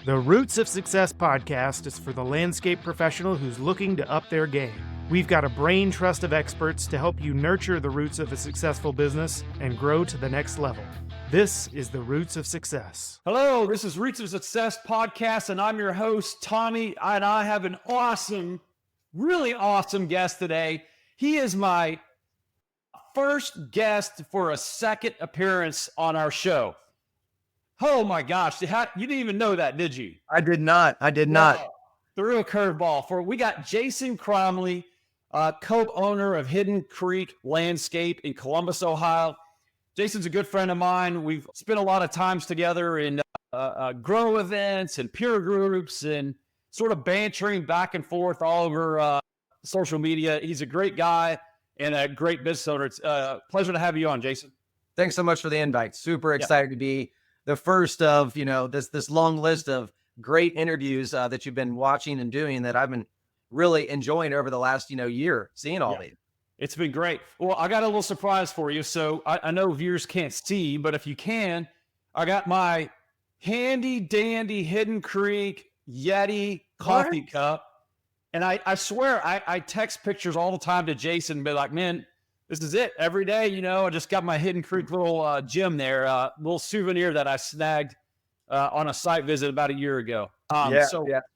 The Roots of Success podcast is for the landscape professional who's looking to up their game. We've got a brain trust of experts to help you nurture the roots of a successful business and grow to the next level. This is the Roots of Success. Hello, this is Roots of Success podcast, and I'm your host, Tommy, and I have an awesome, really awesome guest today. He is my first guest for a second appearance on our show. Oh my gosh, you didn't even know that, did you? I did not. Threw a curveball. We got Jason Cromley, co-owner of Hidden Creek Landscape in Columbus, Ohio. Jason's a good friend of mine. We've spent a lot of times together in grow events and peer groups and sort of bantering back and forth all over social media. He's a great guy and a great business owner. It's a pleasure to have you on, Jason. Thanks so much for the invite. Super excited to be the first of, this long list of great interviews that you've been watching and doing that I've been really enjoying over the last, year, seeing all these. It's been great. Well, I got a little surprise for you. So I know viewers can't see, but if you can, I got my handy dandy Hidden Creek Yeti coffee cup. And I swear, I text pictures all the time to Jason and be like, man, this is it. Every day, I just got my Hidden Creek little gem there, little souvenir that I snagged on a site visit about a year ago. I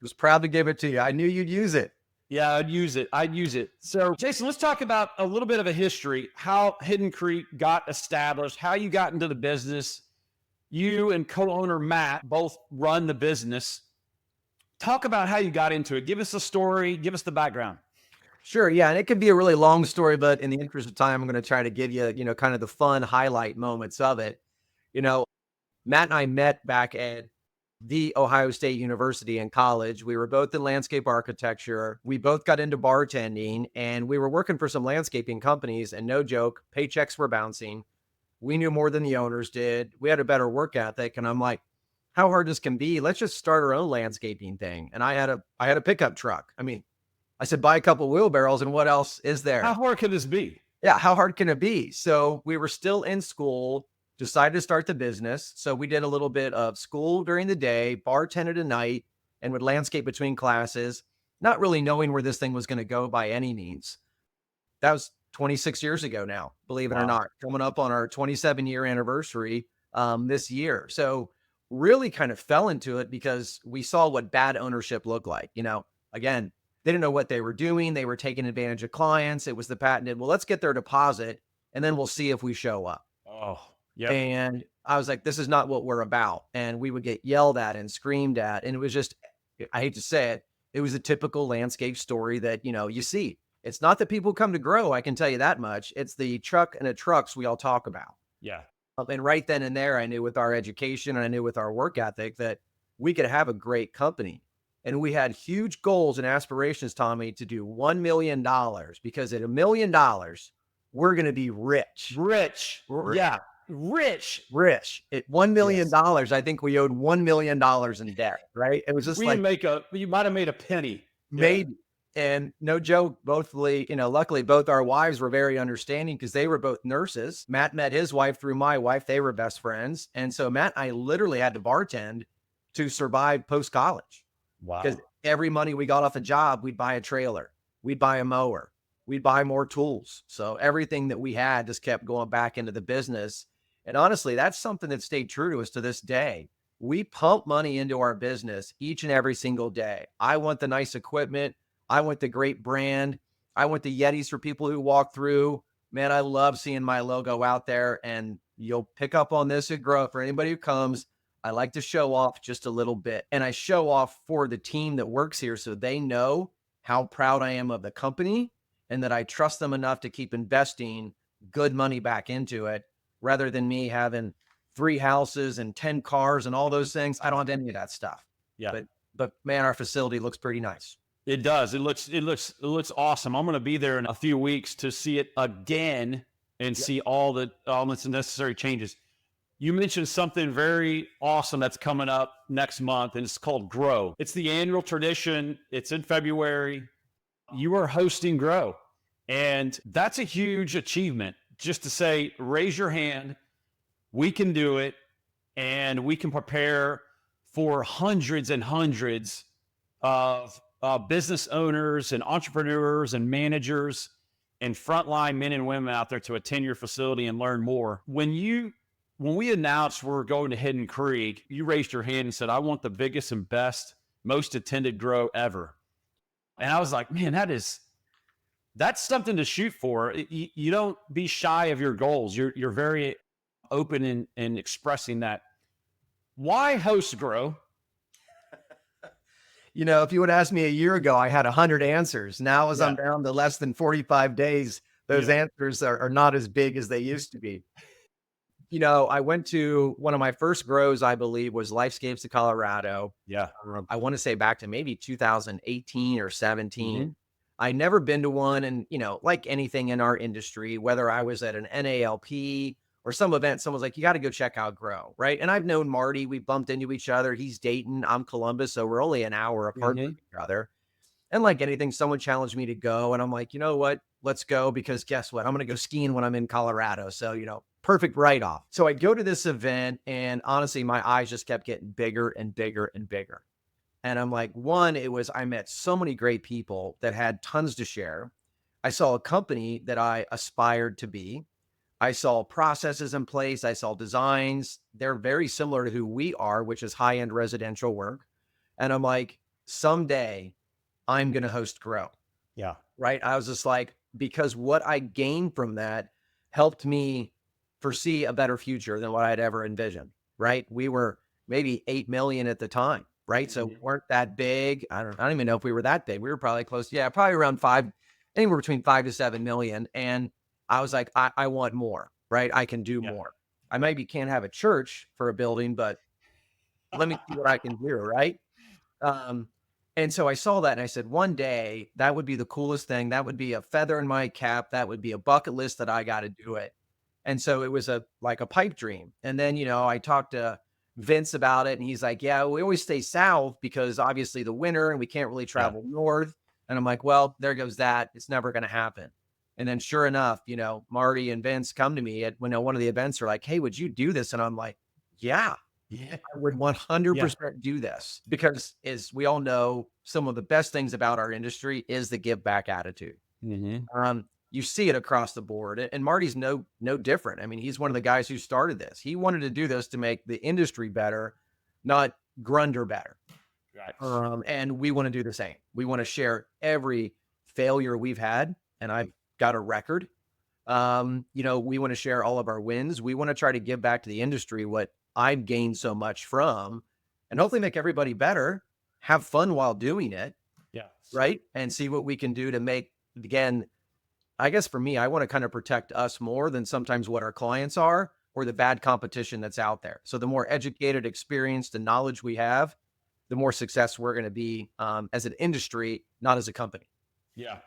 was proud to give it to you. I knew you'd use it. Yeah, I'd use it. So, Jason, let's talk about a little bit of a history, how Hidden Creek got established, how you got into the business. You and co-owner Matt both run the business. Talk about how you got into it. Give us a story. Give us the background. Sure. Yeah. And it could be a really long story, but in the interest of time, I'm going to try to give you, kind of the fun highlight moments of it. Matt and I met back at the Ohio State University in college. We were both in landscape architecture. We both got into bartending and we were working for some landscaping companies, and no joke, paychecks were bouncing. We knew more than the owners did. We had a better work ethic. And I'm like, how hard this can be? Let's just start our own landscaping thing. And I had a pickup truck. I said, buy a couple wheelbarrows and what else is there? How hard can this be? Yeah. How hard can it be? So we were still in school, decided to start the business. So we did a little bit of school during the day, bartended at night, and would landscape between classes, not really knowing where this thing was going to go by any means. That was 26 years ago now, believe it or not, coming up on our 27-year anniversary this year. So really kind of fell into it because we saw what bad ownership looked like. Again, they didn't know what they were doing. They were taking advantage of clients. It was the patented, well, let's get their deposit and then we'll see if we show up. Oh, yeah. And I was like, this is not what we're about. And we would get yelled at and screamed at. And it was just, I hate to say it was a typical landscape story that, you see. It's not that people come to grow, I can tell you that much. It's the truck and the trucks we all talk about. Yeah. And right then and there, I knew with our education and I knew with our work ethic that we could have a great company. And we had huge goals and aspirations, Tommy, to do $1 million, because at $1 million, we're going to be rich. Rich. Yeah. Rich. At $1 million, yes. I think we owed $1 million in debt, right? It was just you might have made a penny. Maybe. Yeah. And no joke, luckily both our wives were very understanding because they were both nurses. Matt met his wife through my wife. They were best friends. And so Matt and I literally had to bartend to survive post-college. Wow. Because every money we got off a job, we'd buy a trailer, we'd buy a mower, we'd buy more tools. So everything that we had just kept going back into the business. And honestly, that's something that stayed true to us to this day. We pump money into our business each and every single day. I want the nice equipment. I want the great brand. I want the Yetis for people who walk through. Man, I love seeing my logo out there, and you'll pick up on this at Grow for anybody who comes. I like to show off just a little bit, and I show off for the team that works here so they know how proud I am of the company and that I trust them enough to keep investing good money back into it rather than me having 3 houses and 10 cars and all those things. I don't have any of that stuff. Yeah. But man, our facility looks pretty nice. It does. It looks awesome. I'm going to be there in a few weeks to see it again and see all the necessary changes. You mentioned something very awesome that's coming up next month, and it's called Grow. It's the annual tradition. It's in February. You are hosting Grow, and that's a huge achievement. Just to say, raise your hand. We can do it, and we can prepare for hundreds and hundreds of business owners and entrepreneurs and managers and frontline men and women out there to attend your facility and learn more. When we announced we're going to Hidden Creek, you raised your hand and said, I want the biggest and best, most attended grow ever. And I was like, man, that's something to shoot for. You don't be shy of your goals. You're very open in expressing that. Why host grow? If you would ask me a year ago, I had 100 answers. Now, as I'm Yeah. down to less than 45 days, those answers are not as big as they used to be. I went to one of my first grows, I believe, was Lifescapes of Colorado. Yeah. I want to say back to maybe 2018 or 17. Mhm. I'd never been to one. And, like anything in our industry, whether I was at an NALP or some event, someone's like, you got to go check out Grow. Right. And I've known Marty. We bumped into each other. He's Dayton. I'm Columbus. So we're only an hour apart from each other. And like anything, someone challenged me to go. And I'm like, you know what? Let's go, because guess what? I'm going to go skiing when I'm in Colorado. So, perfect write-off. So I go to this event, and honestly, my eyes just kept getting bigger and bigger and bigger. And I'm like, I met so many great people that had tons to share. I saw a company that I aspired to be. I saw processes in place. I saw designs. They're very similar to who we are, which is high-end residential work. And I'm like, someday I'm going to host Grow. Yeah. Right. I was just like, because what I gained from that helped me foresee a better future than what I'd ever envisioned. Right. We were maybe 8 million at the time. Right. So we weren't that big. I don't even know if we were that big. We were probably close. Yeah, probably around anywhere between 5 to 7 million. And I was like, I want more. Right. I can do more. I maybe can't have a church for a building, but let me see what I can do. Right. And so I saw that and I said, one day that would be the coolest thing. That would be a feather in my cap. That would be a bucket list that I got to do it. And so it was like a pipe dream. And then, I talked to Vince about it, and he's like, yeah, we always stay south because obviously the winter and we can't really travel north. And I'm like, well, there goes that. It's never going to happen. And then sure enough, Marty and Vince come to me at one of the events, are like, hey, would you do this? And I'm like, yeah. I would 100% do this, because as we all know, some of the best things about our industry is the give back attitude. You see it across the board, and Marty's no different. I mean, he's one of the guys who started this. He wanted to do this to make the industry better, not Grunder better. Right. And we want to do the same. We want to share every failure we've had, and I've got a record. We want to share all of our wins. We want to try to give back to the industry what I've gained so much from, and hopefully make everybody better, have fun while doing it. Yeah. Right. And see what we can do to make, again, I guess for me, I want to kind of protect us more than sometimes what our clients are, or the bad competition that's out there. So the more educated, experienced, and knowledge we have, the more success we're going to be as an industry, not as a company. Yeah.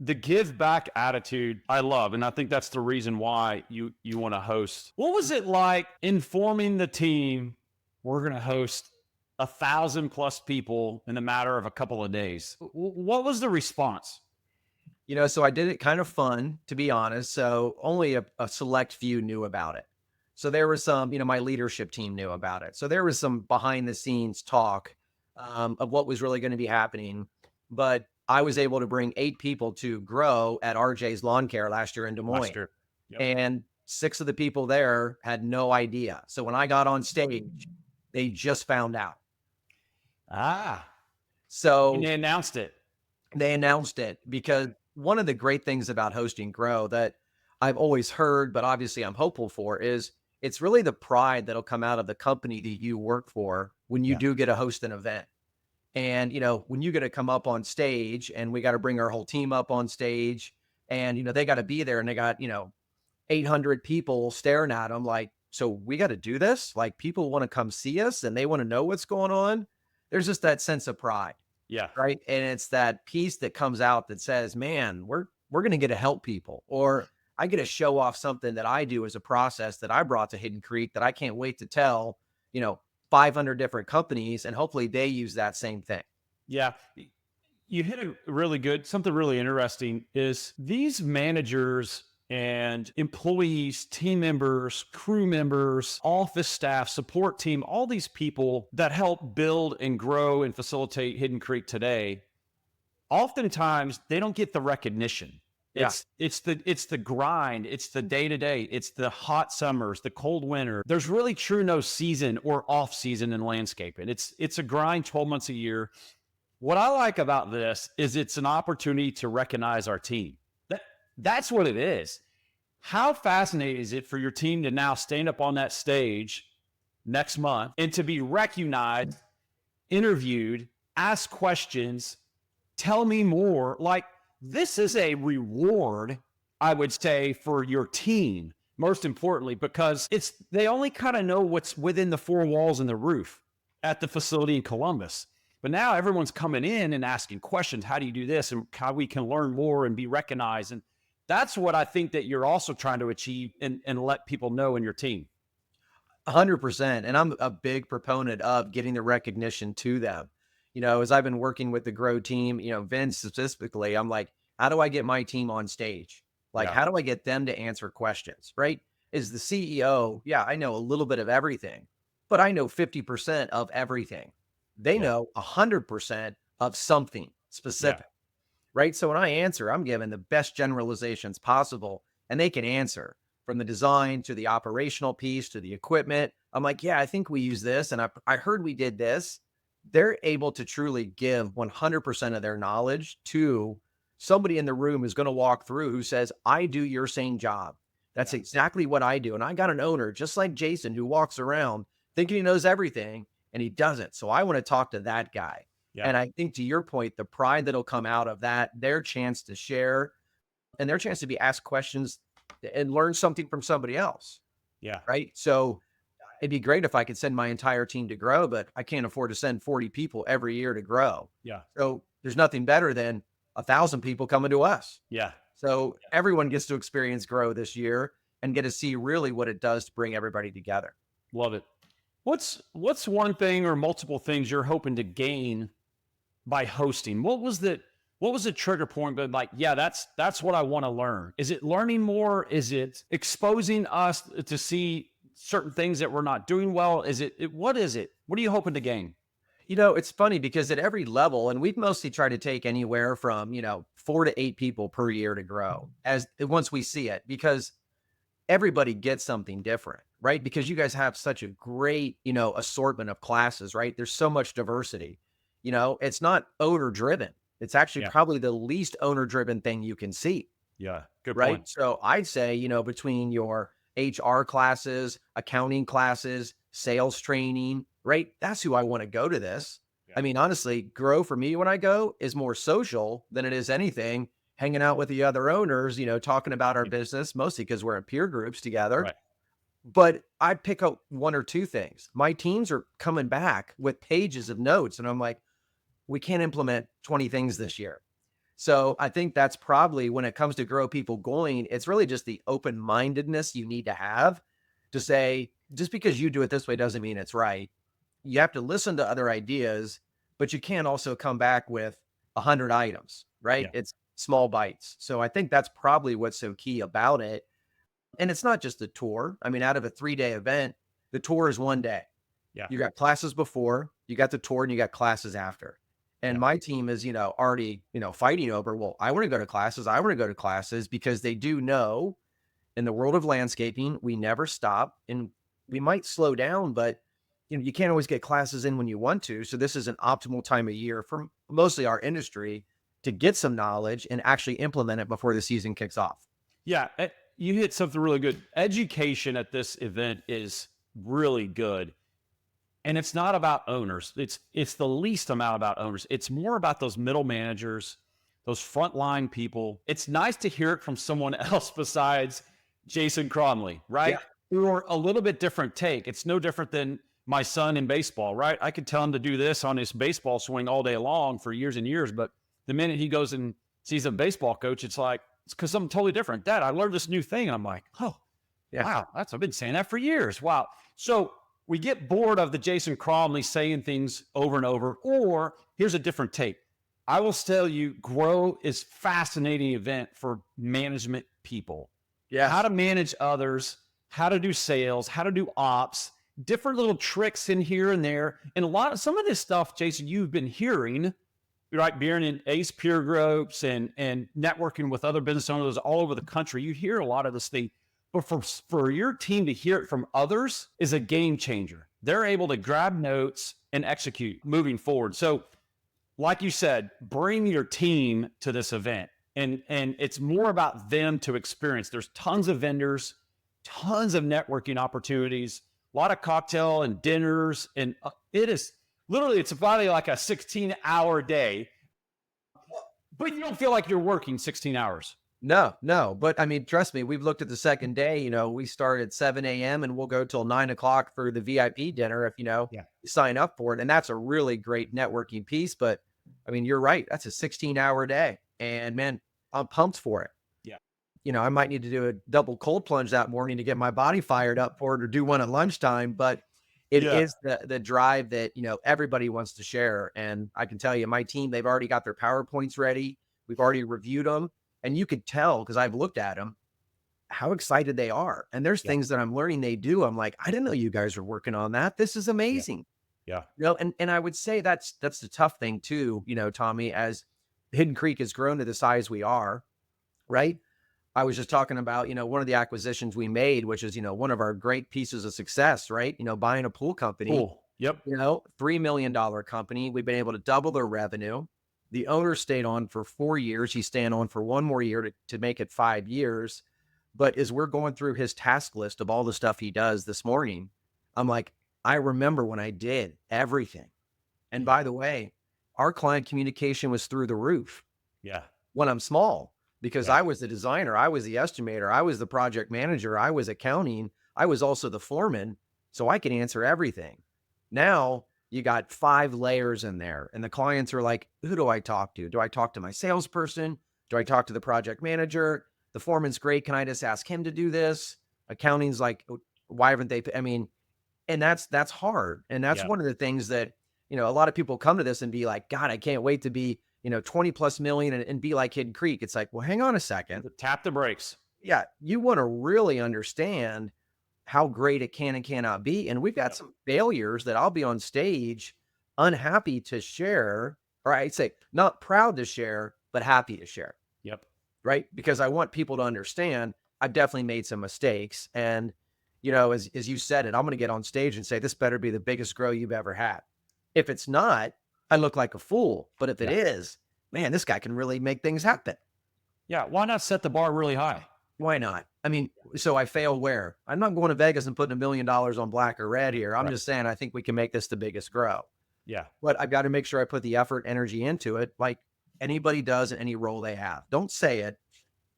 The give back attitude, I love. And I think that's the reason why you want to host. What was it like informing the team we're going to host 1,000+ people in a matter of a couple of days? What was the response? So I did it kind of fun, to be honest. So only a select few knew about it. So there was some, my leadership team knew about it. So there was some behind the scenes talk of what was really going to be happening. But I was able to bring 8 people to Grow at RJ's Lawn Care last year in Des Moines. Yep. And 6 of the people there had no idea. So when I got on stage, they just found out. So and they announced it. They announced it because one of the great things about hosting Grow that I've always heard, but obviously I'm hopeful for, is it's really the pride that'll come out of the company that you work for when you do get to host an event. And, when you get to come up on stage, and we got to bring our whole team up on stage, and, they got to be there, and they got, 800 people staring at them like, so we got to do this. Like, people want to come see us and they want to know what's going on. There's just that sense of pride. Yeah. Right. And it's that piece that comes out that says, man, we're going to get to help people, or I get to show off something that I do as a process that I brought to Hidden Creek that I can't wait to tell, 500 different companies, and hopefully they use that same thing. Yeah. You hit something really interesting is these managers and employees, team members, crew members, office staff, support team, all these people that help build and grow and facilitate Hidden Creek today, oftentimes they don't get the recognition. Yeah. It's the grind, it's the day-to-day, it's the hot summers, the cold winter. There's really true no season or off season in landscaping. It's a grind 12 months a year. What I like about this is it's an opportunity to recognize our team. That's what it is. How fascinating is it for your team to now stand up on that stage next month and to be recognized, interviewed, asked questions, tell me more? Like, this is a reward, I would say, for your team, most importantly, because they only kind of know what's within the four walls and the roof at the facility in Columbus. But now everyone's coming in and asking questions. How do you do this? And how we can learn more and be recognized. And that's what I think that you're also trying to achieve and let people know in your team. 100%. And I'm a big proponent of getting the recognition to them. As I've been working with the Grow team, Vince specifically, I'm like, how do I get my team on stage? Like, how do I get them to answer questions, right? As the CEO, yeah, I know a little bit of everything, but I know 50% of everything. They know 100% of something specific, right? So when I answer, I'm given the best generalizations possible, and they can answer from the design to the operational piece to the equipment. I'm like, yeah, I think we use this. And I heard we did this. They're able to truly give 100% of their knowledge to somebody in the room who's going to walk through who says, I do your same job. That's exactly what I do. And I got an owner just like Jason who walks around thinking he knows everything and he doesn't. So I want to talk to that guy. Yeah. And I think to your point, the pride that'll come out of that, their chance to share and their chance to be asked questions and learn something from somebody else. Yeah. Right. So it'd be great if I could send my entire team to Grow, but I can't afford to send 40 people every year to Grow. Yeah. So there's nothing better than 1,000 people coming to us. Yeah. So everyone gets to experience Grow this year and get to see really what it does to bring everybody together. Love it. What's one thing or multiple things you're hoping to gain by hosting? What was the trigger point? But like, yeah, that's what I want to learn. Is it learning more? Is it exposing us to see certain things that we're not doing well? What is it? What are you hoping to gain? It's funny because at every level, and we've mostly tried to take anywhere from, 4 to 8 people per year to Grow once we see it, because everybody gets something different, right? Because you guys have such a great, assortment of classes, right? There's so much diversity. It's not owner driven. It's actually probably the least owner driven thing you can see. Yeah. Good right. point. So I'd say, between your HR classes, accounting classes, sales training, right? That's who I want to go to this. Yeah. I mean, honestly, Grow for me when I go is more social than it is anything, hanging out with the other owners, talking about our business, mostly because we're in peer groups together. Right. But I pick up 1 or 2 things. My teams are coming back with pages of notes, and I'm like, we can't implement 20 things this year. So I think that's probably when it comes to Grow people going, it's really just the open-mindedness you need to have to say, just because you do it this way doesn't mean it's right. You have to listen to other ideas, but you can't also come back with 100 items, right? Yeah. It's small bites. So I think that's probably what's so key about it. And it's not just a tour. I mean, out of a 3-day event, the tour is 1 day. Yeah. You got classes before, you got the tour, and you got classes after. And my team is, already, fighting over, well, I want to go to classes because they do know in the world of landscaping, we never stop and we might slow down, but you can't always get classes in when you want to. So this is an optimal time of year for mostly our industry to get some knowledge and actually implement it before the season kicks off. Yeah. You hit something really good. Education at this event is really good. And it's not about owners. It's the least amount about owners. It's more about those middle managers, those frontline people. It's nice to hear it from someone else besides Jason Cromley, right? Yeah. Or a little bit different take. It's no different than my son in baseball, right? I could tell him to do this on his baseball swing all day long for years and years, but the minute he goes and sees a baseball coach, it's because something totally different. Dad, I learned this new thing. And I'm like, oh, yeah. Wow, I've been saying that for years. Wow. So we get bored of the Jason Cromley saying things over and over, or here's a different take. I will tell you, Grow is a fascinating event for management people. Yes. how to manage others, how to do sales, how to do ops, different little tricks in here and there. And some of this stuff, Jason, you've been hearing, right? Being in ACE peer groups and networking with other business owners all over the country. You hear a lot of this thing, but for your team to hear it from others is a game changer. They're able to grab notes and execute moving forward. So like you said, bring your team to this event. And it's more about them to experience. There's tons of vendors, tons of networking opportunities, a lot of cocktail and dinners. And it is literally, it's probably like a 16-hour day, but you don't feel like you're working 16 hours. No. But I mean, trust me, we've looked at the second day, we start at 7 a.m. and we'll go till 9 o'clock for the VIP dinner if, you sign up for it. And that's a really great networking piece. But I mean, you're right. That's a 16-hour day. And man, I'm pumped for it. Yeah. I might need to do a double cold plunge that morning to get my body fired up for it, or do one at lunchtime. But it is the drive that, everybody wants to share. And I can tell you, my team, they've already got their PowerPoints ready. We've already reviewed them. And you could tell, because I've looked at them, how excited they are. And there's things that I'm learning they do. I'm like, I didn't know you guys were working on that. This is amazing. Yeah. And I would say that's the tough thing too, Tommy, as Hidden Creek has grown to the size we are, right? I was just talking about, one of the acquisitions we made, which is, one of our great pieces of success, right? Buying a pool company. Cool. Yep. $3 million company. We've been able to double their revenue. The owner stayed on for 4 years. He's staying on for one more year to make it 5 years. But as we're going through his task list of all the stuff he does this morning, I'm like, I remember when I did everything. And by the way, our client communication was through the roof. Yeah. When I'm small, because I was the designer, I was the estimator, I was the project manager, I was accounting, I was also the foreman, so I could answer everything. Now you got 5 layers in there, and the clients are like, who do I talk to? Do I talk to my salesperson? Do I talk to the project manager? The foreman's great. Can I just ask him to do this? Accounting's like, why haven't they? I mean, and that's hard. And that's one of the things that, a lot of people come to this and be like, God, I can't wait to be, 20 plus million and be like Hidden Creek. It's like, well, hang on a second. Tap the brakes. Yeah. You want to really understand how great it can and cannot be. And we've got some failures that I'll be on stage unhappy to share, or I'd say not proud to share, but happy to share. Yep. Right. Because I want people to understand I've definitely made some mistakes. And, as you said it, I'm going to get on stage and say, this better be the biggest grow you've ever had. If it's not, I look like a fool. But if it is, man, this guy can really make things happen. Yeah. Why not set the bar really high? Why not? I mean, so I fail where? I'm not going to Vegas and putting $1 million on black or red here. I'm just saying, I think we can make this the biggest grow. Yeah. But I've got to make sure I put the effort, energy into it, like anybody does in any role they have. Don't say it.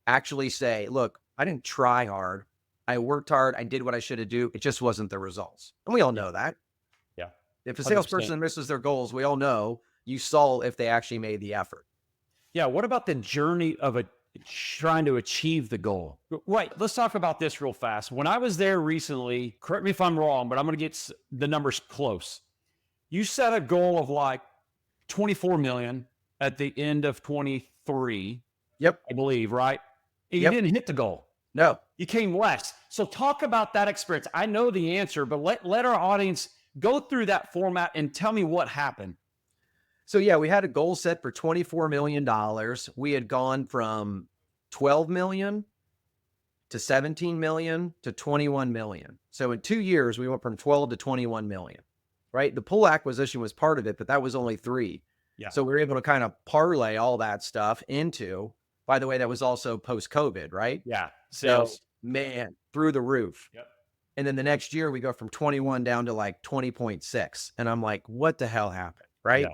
Actually say, look, I didn't try hard. I worked hard. I did what I should have do. It just wasn't the results. And we all know that. Yeah. If a salesperson misses their goals, we all know you saw if they actually made the effort. Yeah. What about the journey of trying to achieve the goal? Right. Let's talk about this real fast. When I was there recently, correct me if I'm wrong, but I'm going to get the numbers close. You set a goal of like 24 million at the end of 23. Yep. I believe, right? And you didn't hit the goal. No. You came less. So talk about that experience. I know the answer, but let our audience go through that format and tell me what happened. So we had a goal set for $24 million. We had gone from 12 million to 17 million to 21 million. So in 2 years, we went from 12 to 21 million, right? The pool acquisition was part of it, but that was only 3. Yeah. So we were able to kind of parlay all that stuff into, by the way, that was also post-COVID, right? Yeah. Sales. So, man, through the roof. Yep. And then the next year we go from 21 down to like 20.6. And I'm like, what the hell happened? Right. Yeah.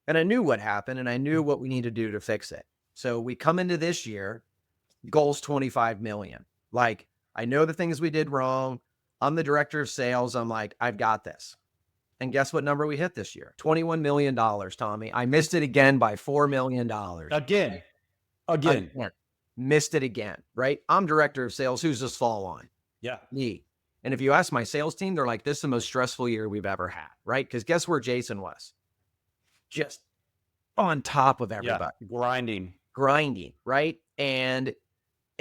And I knew what happened and I knew what we need to do to fix it. So we come into this year, goals 25 million. Like, I know the things we did wrong. I'm the director of sales. I'm like, I've got this. And guess what number we hit this year? $21 million, Tommy. I missed it again by $4 million. Again. Missed it again, right? I'm director of sales. Who's this fall on? Yeah. Me. And if you ask my sales team, they're like, this is the most stressful year we've ever had, right? Because guess where Jason was? Just on top of everybody. Yeah. Grinding. Right? And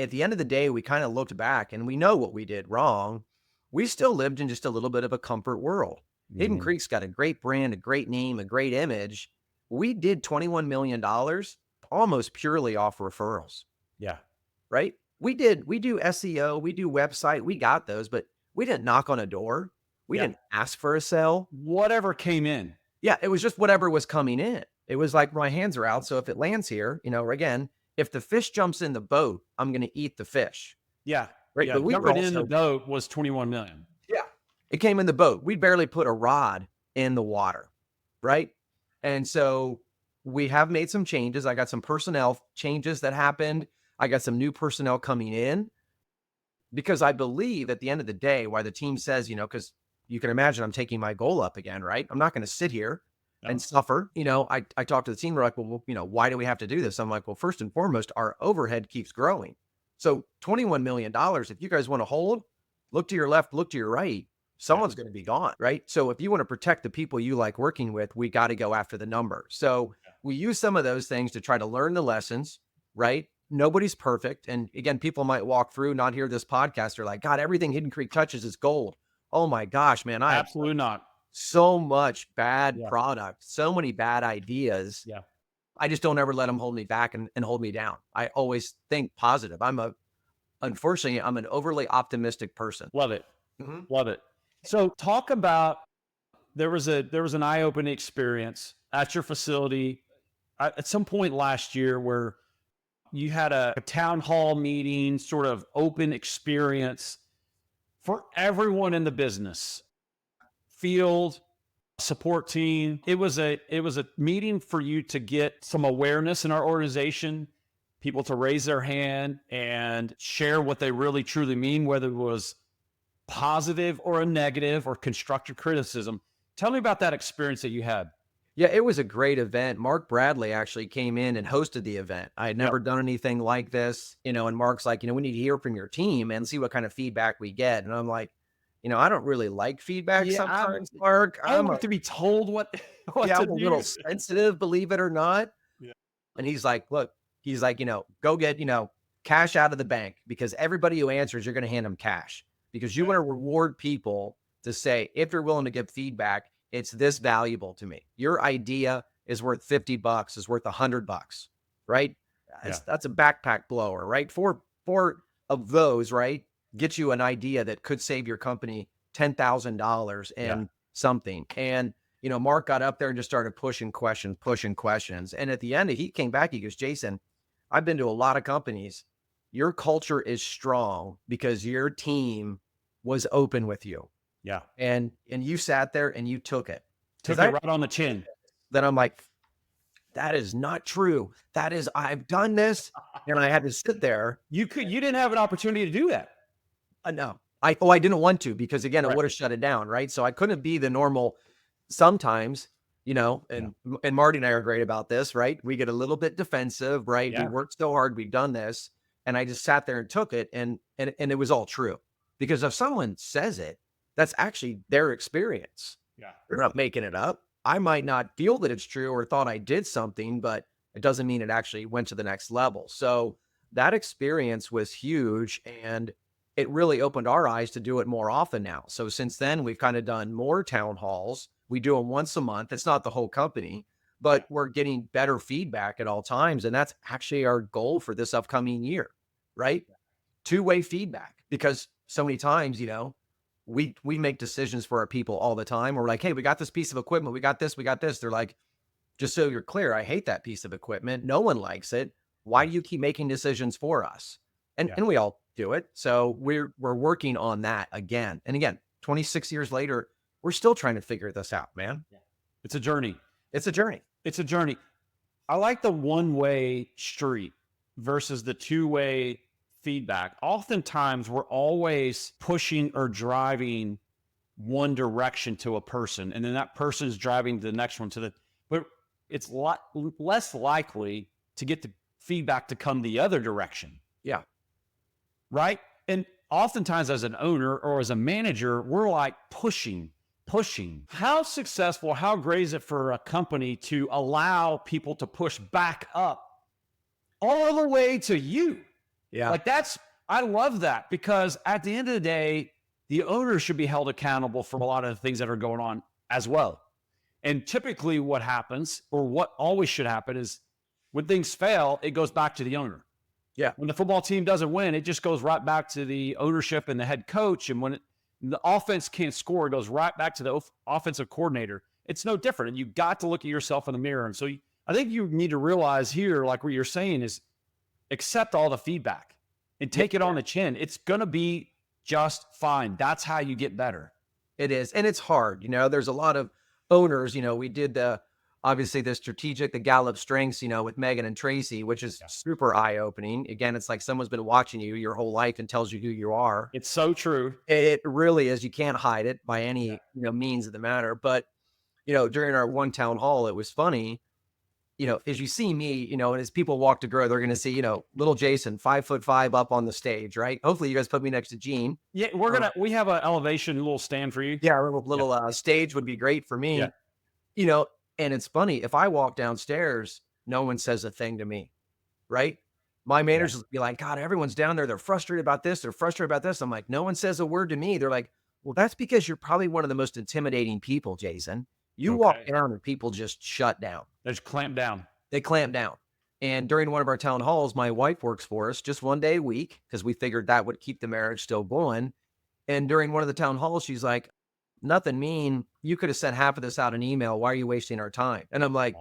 at the end of the day, we kind of looked back and we know what we did wrong. We still lived in just a little bit of a comfort world. Hidden Creek's got a great brand, a great name, a great image. We did $21 million almost purely off referrals. Yeah. Right? We do SEO, we do website, we got those, but we didn't knock on a door. We didn't ask for a sale. Whatever came in. Yeah, it was just whatever was coming in. It was like my hands are out. So if it lands here, again, if the fish jumps in the boat, I'm going to eat the fish. Yeah. Right. Yeah. But we Jumping in the boat was 21 million. Yeah. It came in the boat. We barely put a rod in the water. Right. And so we have made some changes. I got some personnel changes that happened. I got some new personnel coming in because I believe at the end of the day, why the team says, because you can imagine I'm taking my goal up again, right? I'm not going to sit here and suffer. I talked to the team. They're like, well, why do we have to do this? I'm like, well, first and foremost, our overhead keeps growing. So $21 million, if you guys want to hold, look to your left, look to your right, someone's going to be gone, right? So if you want to protect the people you like working with, we got to go after the number. So we use some of those things to try to learn the lessons, right? Nobody's perfect. And again, people might walk through, not hear this podcast. They're like, God, everything Hidden Creek touches is gold. Oh my gosh, man. Absolutely not. So much bad product, so many bad ideas. Yeah. I just don't ever let them hold me back and hold me down. I always think positive. Unfortunately, I'm an overly optimistic person. Love it. Love it. So talk about, there was an eye-opening experience at your facility at some point last year where you had a town hall meeting, sort of open experience for everyone in the business, field, support team. It was a meeting for you to get some awareness in our organization, people to raise their hand and share what they really truly mean, whether it was positive or a negative or constructive criticism. Tell me about that experience that you had. Yeah, it was a great event. Mark Bradley actually came in and hosted the event. I had never done anything like this, and Mark's like, we need to hear from your team and see what kind of feedback we get. And I'm like, I don't really like feedback sometimes, Mark. I don't like to be told what to I'm do. a little sensitive, believe it or not. Yeah. And he's like, look, go get, cash out of the bank, because everybody who answers, you're going to hand them cash, because you want to reward people to say, if you're willing to give feedback, it's this valuable to me. Your idea is worth $50, is worth $100, right? That's a backpack blower, right? Four of those, right, get you an idea that could save your company $10,000 and something. And, Mark got up there and just started pushing questions. And at the end, he came back, he goes, Jason, I've been to a lot of companies. Your culture is strong because your team was open with you. Yeah. And you sat there and you took it. Took it right on the chin. Then I'm like, that is not true. I've done this. And I had to sit there. You didn't have an opportunity to do that. No, I didn't want to, because again, it would have shut it down. Right. So I couldn't be the normal sometimes, and Marty and I are great about this, right? We get a little bit defensive, right? Yeah. We worked so hard. We've done this. And I just sat there and took it. And it was all true, because if someone says it, that's actually their experience. Yeah. They're not making it up. I might not feel that it's true or thought I did something, but it doesn't mean it actually went to the next level. So that experience was huge, and it really opened our eyes to do it more often now. So since then, we've kind of done more town halls. We do them once a month. It's not the whole company, but we're getting better feedback at all times. And that's actually our goal for this upcoming year, right? Two-way feedback, because so many times, we make decisions for our people all the time. We're like, hey, we got this piece of equipment. We got this. They're like, just so you're clear, I hate that piece of equipment. No one likes it. Why do you keep making decisions for us? And we all do it. So we're working on that again. And again, 26 years later, we're still trying to figure this out, man. It's a journey. It's a journey. It's a journey. I like the one-way street versus the two-way feedback. Oftentimes, we're always pushing or driving one direction to a person, and then that person is driving the next one but it's a lot less likely to get the feedback to come the other direction. Yeah. Right? And oftentimes as an owner or as a manager, we're like pushing. How successful, how great is it for a company to allow people to push back up all the way to you? Yeah. Like I love that, because at the end of the day, the owner should be held accountable for a lot of the things that are going on as well. And typically what happens, or what always should happen, is when things fail, it goes back to the owner. Yeah. When the football team doesn't win, it just goes right back to the ownership and the head coach. And when the offense can't score, it goes right back to the offensive coordinator. It's no different. And you got to look at yourself in the mirror. And so I think you need to realize here, like what you're saying, is accept all the feedback and take it on the chin. It's going to be just fine. That's how you get better. It is. And it's hard. There's a lot of owners, we did obviously the Gallup strengths, with Megan and Tracy, which is super eye opening. Again, it's like someone's been watching you your whole life and tells you who you are. It's so true. It really is. You can't hide it by any, means of the matter. But, during our one town hall, it was funny, as you see me, and as people walk to grow, they're going to see, little Jason, 5'5" up on the stage, right? Hopefully you guys put me next to Gene. Yeah. We have an elevation little stand for you. Yeah. A little stage would be great for me, and it's funny, if I walk downstairs, no one says a thing to me, right? My managers will be like, God, everyone's down there. They're frustrated about this. They're frustrated about this. I'm like, no one says a word to me. They're like, well, that's because you're probably one of the most intimidating people, Jason. You walk down and people just shut down. They just clamp down. They clamp down. And during one of our town halls, my wife works for us just one day a week, because we figured that would keep the marriage still going. And during one of the town halls, she's like, nothing mean. You could have sent half of this out in email. Why are you wasting our time? And I'm like,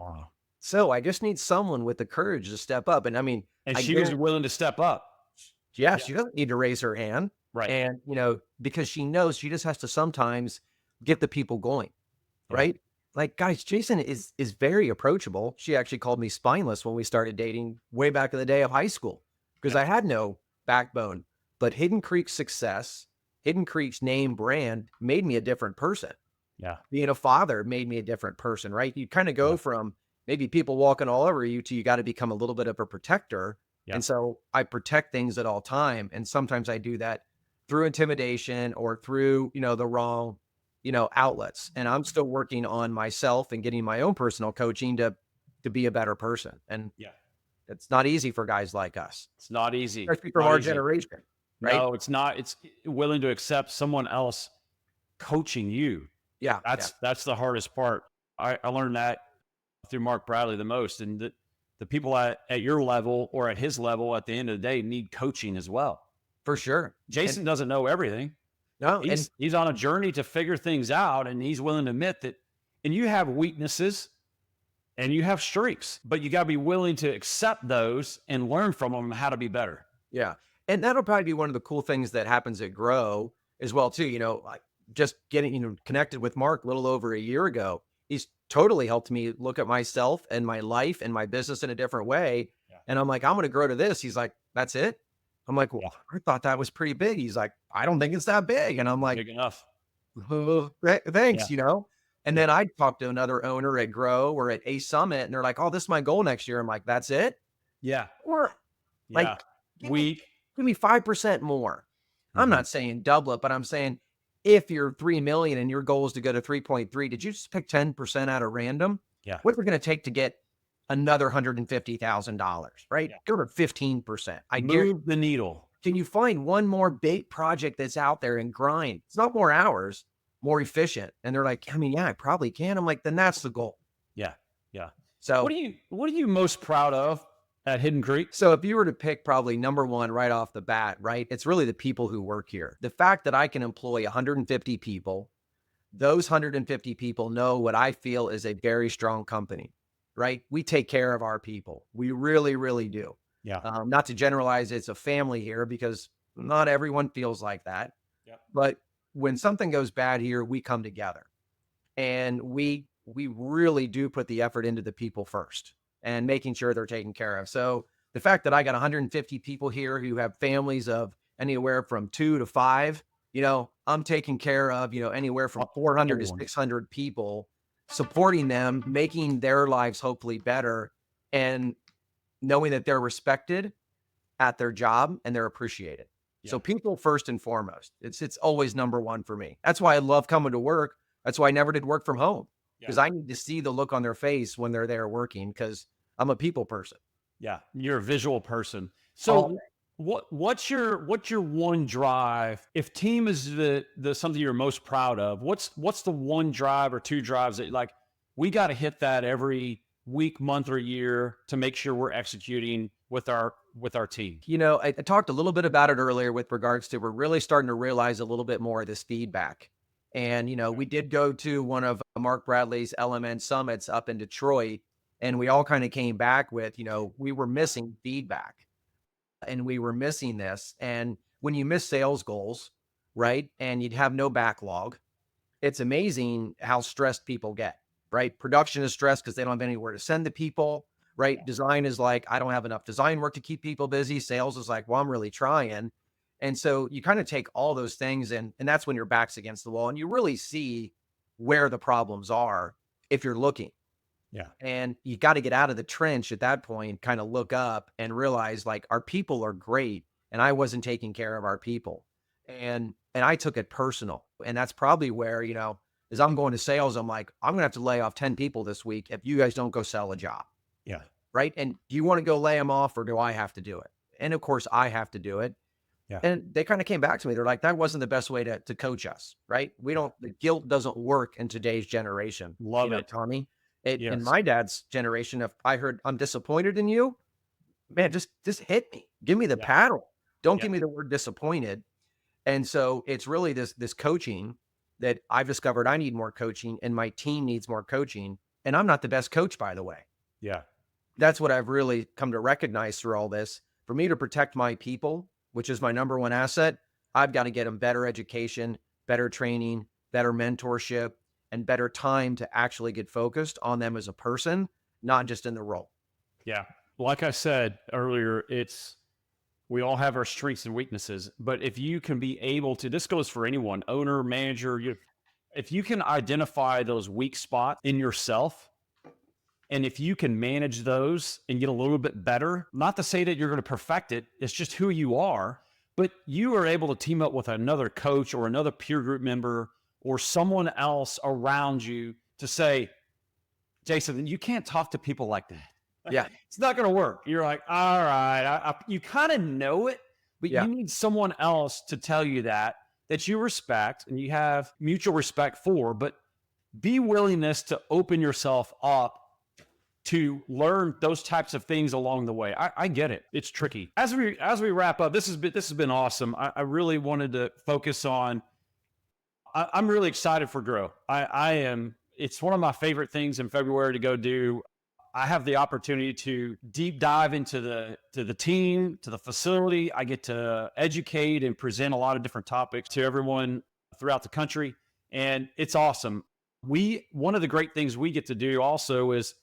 so I just need someone with the courage to step up. And I mean, she was willing to step up. Yeah, she doesn't need to raise her hand. Right. And, because she knows she just has to sometimes get the people going. Right. Like, guys, Jason is very approachable. She actually called me spineless when we started dating way back in the day of high school, because I had no backbone. But Hidden Creek's success, Hidden Creek's name brand, made me a different person. Yeah. Being a father made me a different person, right? You kind of go from maybe people walking all over you to you got to become a little bit of a protector. Yeah. And so I protect things at all time. And sometimes I do that through intimidation or through, the wrong, outlets. And I'm still working on myself and getting my own personal coaching to be a better person. And it's not easy for guys like us. It's not easy. Especially from our generation. Right? No, it's not. It's willing to accept someone else coaching you. Yeah. That's the hardest part. I learned that through Mark Bradley the most. And the people at your level or at his level at the end of the day need coaching as well. For sure. Jason doesn't know everything. No, he's on a journey to figure things out, and he's willing to admit that. And you have weaknesses and you have streaks, but you got to be willing to accept those and learn from them how to be better. Yeah. And that'll probably be one of the cool things that happens at Grow as well, too. Like just getting, connected with Mark a little over a year ago. He's totally helped me look at myself and my life and my business in a different way. Yeah. And I'm like, I'm going to grow to this. He's like, that's it. I'm like, well, I thought that was pretty big. He's like, I don't think it's that big. And I'm like, big enough. Thanks, And then I talked to another owner at Grow or at A Summit, and they're like, oh, this is my goal next year. I'm like, that's it? Yeah. Or like, give me 5% more. Mm-hmm. I'm not saying double it, but I'm saying if you're 3 million and your goal is to go to 3.3, did you just pick 10% out of random? Yeah. What's it going to take to get another $150,000, right? Yeah. Go to 15%. I move the needle. Can you find one more big project that's out there and grind? It's not more hours, more efficient. And they're like, I probably can. I'm like, then that's the goal. Yeah. Yeah. So what are you most proud of at Hidden Creek? So if you were to pick probably number one right off the bat, right? It's really the people who work here. The fact that I can employ 150 people, those 150 people know what I feel is a very strong company. Right? We take care of our people. We really, really do. Yeah. Not to generalize, it's a family here because not everyone feels like that. Yeah. But when something goes bad here, we come together and we really do put the effort into the people first and making sure they're taken care of. So the fact that I got 150 people here who have families of anywhere from 2 to 5, I'm taking care of, anywhere from 400 to 600 people, supporting them, making their lives hopefully better, and knowing that they're respected at their job and they're appreciated. Yeah. So people first and foremost, it's always number one for me. That's why I love coming to work. That's why I never did work from home, because I need to see the look on their face when they're there working, because I'm a people person. Yeah. You're a visual person. So What's your one drive? If team is the something you're most proud of, what's the one drive or two drives that like we got to hit that every week, month, or year to make sure we're executing with our team? I talked a little bit about it earlier with regards to we're really starting to realize a little bit more of this feedback. And, we did go to one of Mark Bradley's LMN summits up in Detroit, and we all kind of came back with, we were missing feedback and we were missing this. And when you miss sales goals, right, and you'd have no backlog, it's amazing how stressed people get, right? Production is stressed because they don't have anywhere to send the people, right? Design is like, I don't have enough design work to keep people busy. Sales is like, well, I'm really trying. And so you kind of take all those things and that's when your back's against the wall and you really see where the problems are if you're looking. Yeah. And you got to get out of the trench at that point, kind of look up and realize like our people are great and I wasn't taking care of our people. And I took it personal. And that's probably where, as I'm going to sales, I'm like, I'm going to have to lay off 10 people this week if you guys don't go sell a job. Yeah. Right. And do you want to go lay them off or do I have to do it? And of course I have to do it. Yeah. And they kind of came back to me. They're like, that wasn't the best way to coach us. Right. The guilt doesn't work in today's generation. Love it, Tommy. Yes. In my dad's generation, if I heard I'm disappointed in you, man, just hit me. Give me the paddle. Don't give me the word disappointed. And so it's really this coaching that I've discovered I need more coaching and my team needs more coaching. And I'm not the best coach, by the way. Yeah. That's what I've really come to recognize through all this. For me to protect my people, which is my number one asset, I've got to get them better education, better training, better mentorship, and better time to actually get focused on them as a person, not just in the role. Yeah. Like I said earlier, we all have our strengths and weaknesses, but if you can be able to, this goes for anyone, owner, manager, if you can identify those weak spots in yourself, and if you can manage those and get a little bit better, not to say that you're going to perfect it, it's just who you are, but you are able to team up with another coach or another peer group member or someone else around you to say, Jason, you can't talk to people like that. Yeah. It's not going to work. You're like, all right, you kind of know it, but you need someone else to tell you that you respect and you have mutual respect for, but be willingness to open yourself up to learn those types of things along the way. I get it. It's tricky. As we wrap up, this has been awesome. I really wanted to focus on, I'm really excited for Grow. I am. It's one of my favorite things in February to go do. I have the opportunity to deep dive into the team, to the facility. I get to educate and present a lot of different topics to everyone throughout the country. And it's awesome. One of the great things we get to do also is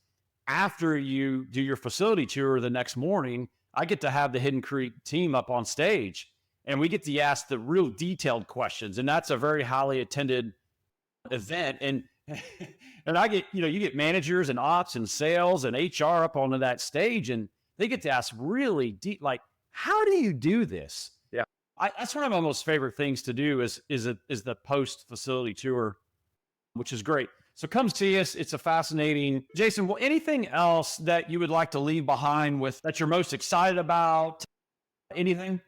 after you do your facility tour the next morning, I get to have the Hidden Creek team up on stage and we get to ask the real detailed questions. And that's a very highly attended event. And I get, you get managers and ops and sales and HR up onto that stage and they get to ask really deep, like, how do you do this? Yeah. That's one of my most favorite things to do is the post facility tour, which is great. So come see us. It's a fascinating, Jason, well, anything else that you would like to leave behind with that you're most excited about? Anything?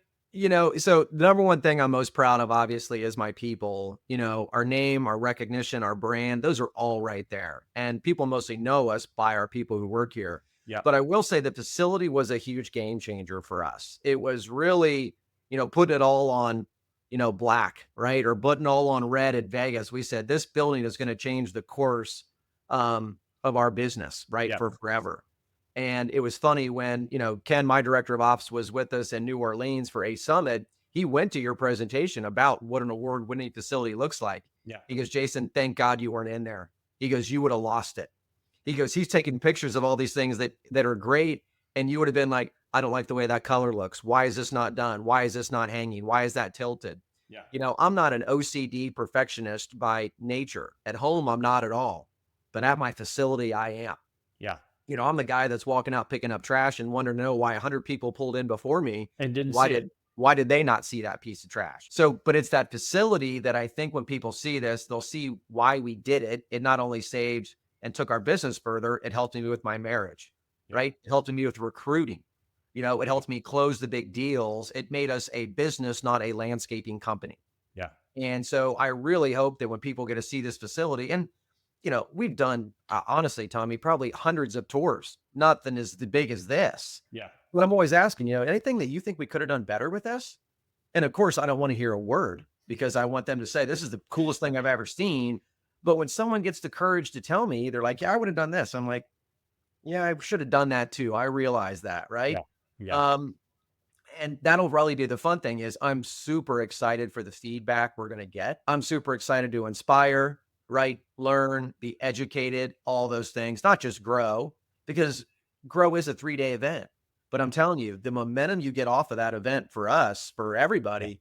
So the number one thing I'm most proud of, obviously, is my people. Our name, our recognition, our brand, those are all right there. And people mostly know us by our people who work here. Yeah. But I will say the facility was a huge game changer for us. It was really, putting it all on, black, right? Or putting all on red at Vegas. We said, this building is going to change the course of our business, right? Yeah. For forever. And it was funny when, Ken, my director of ops, was with us in New Orleans for a summit. He went to your presentation about what an award-winning facility looks like. Yeah. He goes, Jason, thank God you weren't in there. He goes, you would have lost it. He goes, he's taking pictures of all these things that are great. And you would have been like, I don't like the way that color looks. Why is this not done? Why is this not hanging? Why is that tilted? Yeah. I'm not an OCD perfectionist by nature. At home, I'm not at all. But at my facility, I am. Yeah. I'm the guy that's walking out picking up trash and wondering to know why 100 people pulled in before me and didn't see it. Why did they not see that piece of trash? So, but it's that facility that I think when people see this, they'll see why we did it. It not only saved and took our business further, it helped me with my marriage, right? It helped me with recruiting. It helped me close the big deals. It made us a business, not a landscaping company. Yeah. And so I really hope that when people get to see this facility, and we've done, honestly, Tommy, probably hundreds of tours. Nothing is as big as this. Yeah. But I'm always asking, anything that you think we could have done better with this? And of course, I don't want to hear a word, because I want them to say, this is the coolest thing I've ever seen. But when someone gets the courage to tell me, they're like, yeah, I would have done this. I'm like, yeah, I should have done that too. I realize that. Right. Yeah. Yeah. And that'll really be the fun thing. Is I'm super excited for the feedback we're going to get. I'm super excited to inspire, right? Learn, be educated, all those things, not just grow, because grow is a 3-day event. But I'm telling you, the momentum you get off of that event for us, for everybody,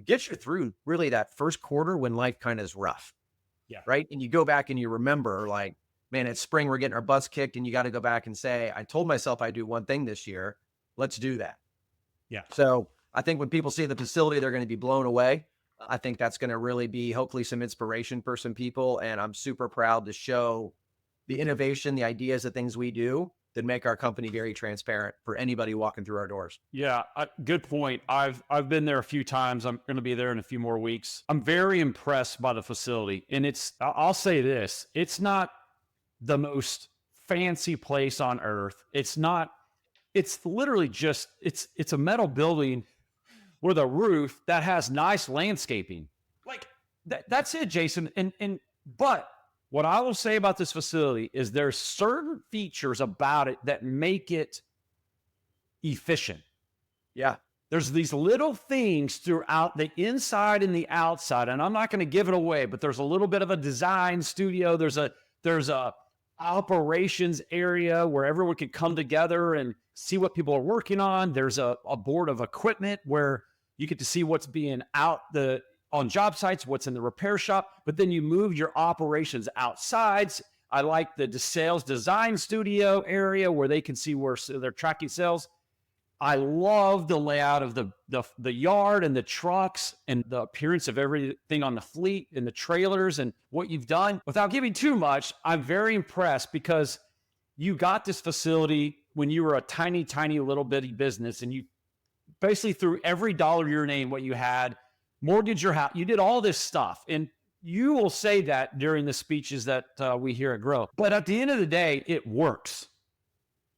gets you through really that first quarter when life kind of is rough. Yeah. Right. And you go back and you remember, like, man, it's spring, we're getting our butts kicked. And you got to go back and say, I told myself I'd do one thing this year. Let's do that. Yeah. So I think when people see the facility, they're going to be blown away. I think that's going to really be hopefully some inspiration for some people. And I'm super proud to show the innovation, the ideas, the things we do that make our company very transparent for anybody walking through our doors. Yeah, good point. I've been there a few times. I'm going to be there in a few more weeks. I'm very impressed by the facility, and I'll say this: it's not the most fancy place on earth. It's not. It's literally just it's a metal building with a roof that has nice landscaping. Like that's it, Jason. But what I will say about this facility is there's certain features about it that make it efficient. Yeah. There's these little things throughout the inside and the outside, and I'm not going to give it away, but there's a little bit of a design studio. There's a operations area where everyone can come together and see what people are working on. There's a board of equipment where you get to see what's being on job sites, what's in the repair shop, but then you move your operations outside. I like the sales design studio area where they can see where they're tracking sales. I love the layout of the yard and the trucks and the appearance of everything on the fleet and the trailers and what you've done. Without giving too much, I'm very impressed because you got this facility when you were a tiny, tiny little bitty business, and you basically threw every dollar your name, what you had, mortgage your house. You did all this stuff. And you will say that during the speeches that we hear at Grow. But at the end of the day, it works.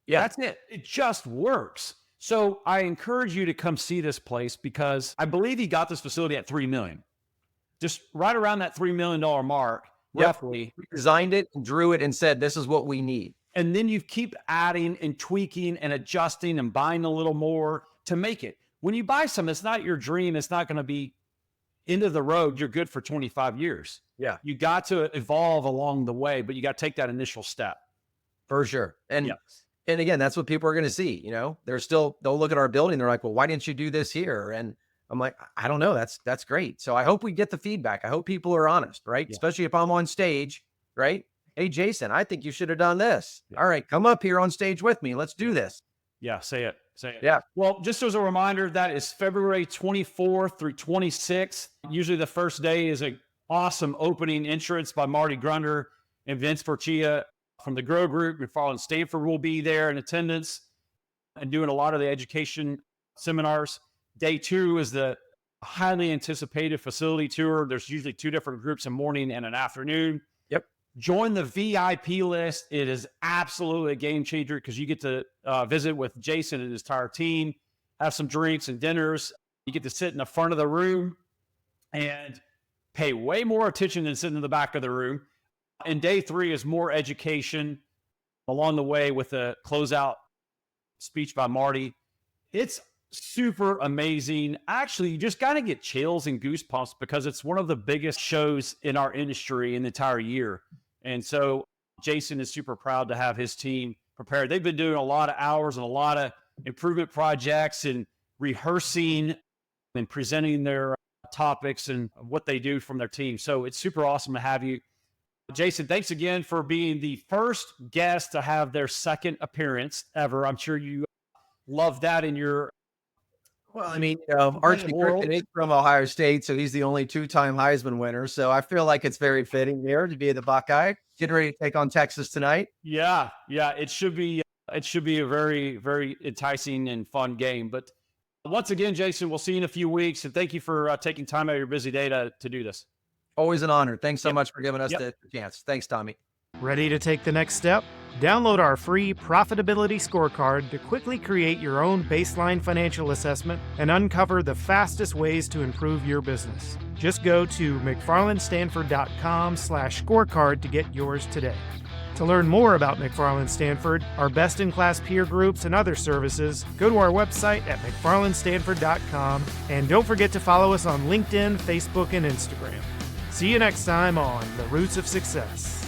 Yeah. That's it. It just works. So I encourage you to come see this place because I believe he got this facility at $3 million. Just right around that $3 million mark, roughly. We designed it, drew it, and said, this is what we need. And then you keep adding and tweaking and adjusting and buying a little more to make it. When you buy some, it's not your dream. It's not going to be end of the road. You're good for 25 years. Yeah. You got to evolve along the way, but you got to take that initial step. For sure. And again, that's what people are going to see. They'll look at our building. They're like, well, why didn't you do this here? And I'm like, I don't know. That's great. So I hope we get the feedback. I hope people are honest, right? Yeah. Especially if I'm on stage, right? Hey, Jason, I think you should have done this. Yeah. All right, come up here on stage with me. Let's do this. Yeah, say it. Yeah. Well, just as a reminder, that is February 24th through 26th. Usually the first day is an awesome opening entrance by Marty Grunder and Vince Porchia from the Grow Group. McFarland Stanford will be there in attendance and doing a lot of the education seminars. Day 2 is the highly anticipated facility tour. There's usually 2 different groups, a morning and an afternoon. Yep. Join the VIP list. It is absolutely a game changer because you get to visit with Jason and his entire team, have some drinks and dinners. You get to sit in the front of the room and pay way more attention than sitting in the back of the room. And day 3 is more education along the way with a closeout speech by Marty. It's super amazing. Actually, you just got to get chills and goosebumps because it's one of the biggest shows in our industry in the entire year. And so Jason is super proud to have his team prepared. They've been doing a lot of hours and a lot of improvement projects and rehearsing and presenting their topics and what they do from their team. So it's super awesome to have you. Jason, thanks again for being the first guest to have their second appearance ever. I'm sure you love that in your Well, I mean, Archie Griffin is from Ohio State, so he's the only 2-time Heisman winner. So I feel like it's very fitting here to be the Buckeye. Getting ready to take on Texas tonight. Yeah, it should be it should be a very, very enticing and fun game. But once again, Jason, we'll see you in a few weeks. And thank you for taking time out of your busy day to do this. Always an honor. Thanks so Yep. much for giving us Yep. the chance. Thanks, Tommy. Ready to take the next step? Download our free profitability scorecard to quickly create your own baseline financial assessment and uncover the fastest ways to improve your business. Just go to mcfarlandstanford.com/scorecard to get yours today. To learn more about McFarland Stanford, our best-in-class peer groups, and other services, go to our website at mcfarlandstanford.com, and don't forget to follow us on LinkedIn, Facebook, and Instagram. See you next time on The Roots of Success.